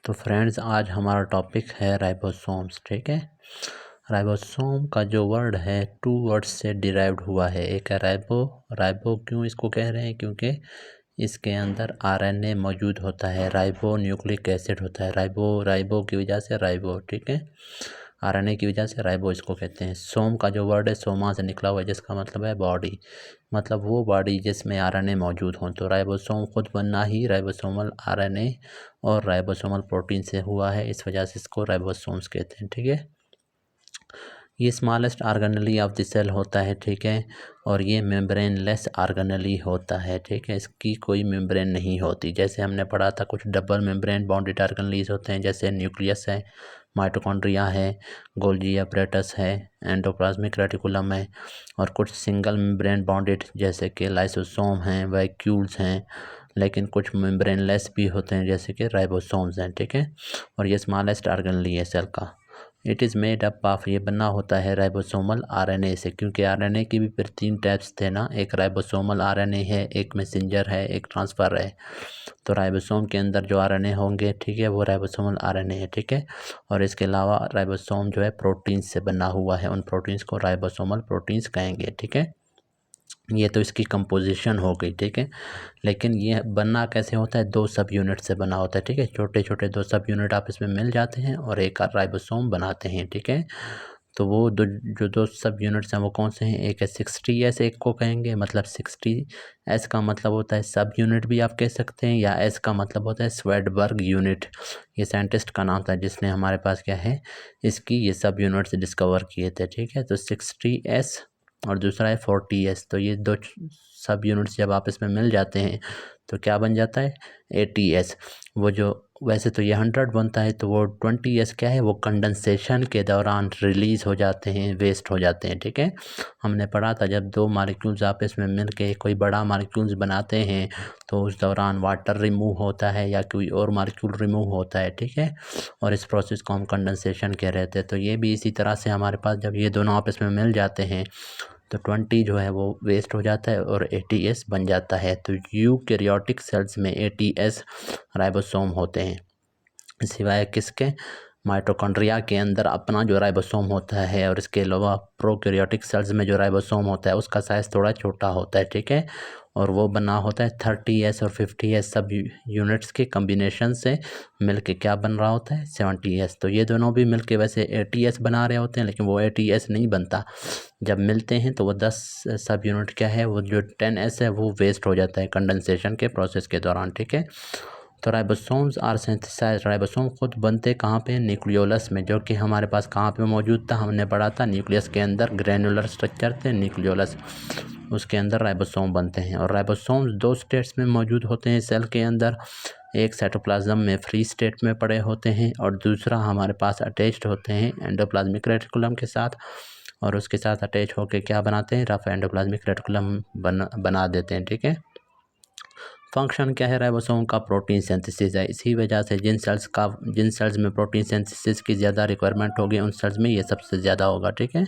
तो फ्रेंड्स आज हमारा टॉपिक है राइबोसोम्स। ठीक है, राइबोसोम का जो वर्ड है 2 वर्ड्स से डिराइव्ड हुआ है। एक है राइबो। राइबो क्यों इसको कह रहे हैं? क्योंकि इसके अंदर आरएनए मौजूद होता है, राइबो न्यूक्लिक एसिड होता है। राइबो की वजह से राइबो, ठीक है, आरएनए की वजह से राइबो इसको कहते हैं। सोम का जो वर्ड है सोमा से निकला हुआ है, जिसका मतलब है बॉडी, मतलब वो बॉडी जिसमें आरएनए मौजूद हों। तो राइबोसोम खुद बनना ही राइबोसोमल आरएनए और राइबोसोमल प्रोटीन से हुआ है, इस वजह से इसको राइबोसोम्स कहते हैं। ठीक है, ये smallest organelle of the cell होता है। ठीक है, और ये मेम्ब्रेन लेस ऑर्गेनेली होता है। ठीक है, इसकी कोई मेम्ब्रेन नहीं होती। जैसे हमने पढ़ा था कुछ डबल मेम्ब्रेन बॉन्डेड ऑर्गेनेलीज होते हैं, जैसे न्यूक्लियस है, माइटोकॉन्ड्रिया है, गोल्जी अपरेटस है, एंडोप्लाज्मिक रेटिकुलम है, और कुछ सिंगल मेम्ब्रेन बॉन्डेड जैसे कि लाइसोसोम हैं, वैक्यूल्स हैं, लेकिन कुछ मेम्ब्रेन लेस भी होते हैं जैसे कि राइबोसोम्स हैं। ठीक है, और ये स्मॉलेस्ट ऑर्गेनेली है सेल का। It is made up of, ये बना होता है राइबोसोमल आरएनए से, क्योंकि आरएनए की भी फिर 3 टाइप्स थे ना, एक राइबोसोमल आरएनए है, एक मैसेंजर है, एक ट्रांसफ़र है। तो राइबोसोम के अंदर जो आरएनए होंगे, ठीक है, वो राइबोसोमल आरएनए है। ठीक है, और इसके अलावा राइबोसोम जो है प्रोटीन्स से बना हुआ है, उन प्रोटीन्स को राइबोसोमल प्रोटीन्स कहेंगे। ठीक है, ये तो इसकी कंपोजिशन हो गई। ठीक है, लेकिन ये बनना कैसे होता है? 2 सब यूनिट से बना होता है। ठीक है, छोटे छोटे 2 सब यूनिट आपस में मिल जाते हैं और एक राइबोसोम बनाते हैं। ठीक है, तो वो दो सब यूनिट्स हैं वो कौन से हैं? एक है 60S, एक को कहेंगे, मतलब 60S का मतलब होता है सब यूनिट भी आप कह सकते हैं, या S का मतलब होता है स्वेडबर्ग यूनिट। ये साइंटिस्ट का नाम था जिसने हमारे पास क्या है इसकी ये सब यूनिट्स डिस्कवर किए थे। ठीक है, तो 60S और दूसरा है 40S। तो ये 2 सब यूनिट्स जब आपस में मिल जाते हैं तो क्या बन जाता है? 80S। वो जो वैसे तो ये 100 बनता है, तो वो 20S क्या है? वो कंडेंसेशन के दौरान रिलीज़ हो जाते हैं, वेस्ट हो जाते हैं। ठीक है, हमने पढ़ा था जब 2 मॉलिक्यूल्स आपस में मिल के कोई बड़ा मॉलिक्यूल्स बनाते हैं तो उस दौरान वाटर रिमूव होता है या कोई और मॉलिक्यूल रिमूव होता है। ठीक है, और इस प्रोसेस को हम कंडेंसेशन कह रहे थे। तो ये भी इसी तरह से हमारे पास जब ये दोनों आपस में मिल जाते हैं तो 20 जो है वो वेस्ट हो जाता है और 80S बन जाता है। तो यूकैरियोटिक सेल्स में 80S राइबोसोम होते हैं। सिवाय किसके? माइटोकॉन्ड्रिया के अंदर अपना जो राइबोसोम होता है, और इसके अलावा प्रोकैरियोटिक सेल्स में जो राइबोसोम होता है उसका साइज़ थोड़ा छोटा होता है। ठीक है, और वो बना होता है 30S और 50S सब यूनिट्स के कम्बिनेशन से मिलके क्या बन रहा होता है? 70S। तो ये दोनों भी मिलके वैसे 80S बना रहे होते हैं, लेकिन वो 80S नहीं बनता। जब मिलते हैं तो वो 10 सब यूनिट क्या है, वो जो 10S है वो वेस्ट हो जाता है कंडेंसेशन के प्रोसेस के दौरान। ठीक है, तो राइबोसोम्स आर सिंथेसाइज, राइबोसोम खुद बनते कहाँ पे? न्यूक्लियोलस में, जो कि हमारे पास कहाँ पे मौजूद था? हमने पढ़ा था न्यूक्लियस के अंदर ग्रैन्युलर स्ट्रक्चर थे न्यूक्लियोलस, उसके अंदर राइबोसोम बनते हैं। और राइबोसोम्स 2 स्टेट्स में मौजूद होते हैं सेल के अंदर, एक साइटोप्लाज्म में फ्री स्टेट में पड़े होते हैं और दूसरा हमारे पास अटैच्ड होते हैं एंडोप्लाज्मिक रेटिकुलम के साथ, और उसके साथ अटैच होकर क्या बनाते हैं? रफ एंडोप्लाज्मिक रेटिकुलम बना देते हैं। ठीक है, फंक्शन क्या है राइबोसोम का? प्रोटीन सिंथेसिस है। इसी वजह से जिन सेल्स में प्रोटीन सिंथेसिस की ज़्यादा रिक्वायरमेंट होगी उन सेल्स में ये सबसे ज़्यादा होगा। ठीक है।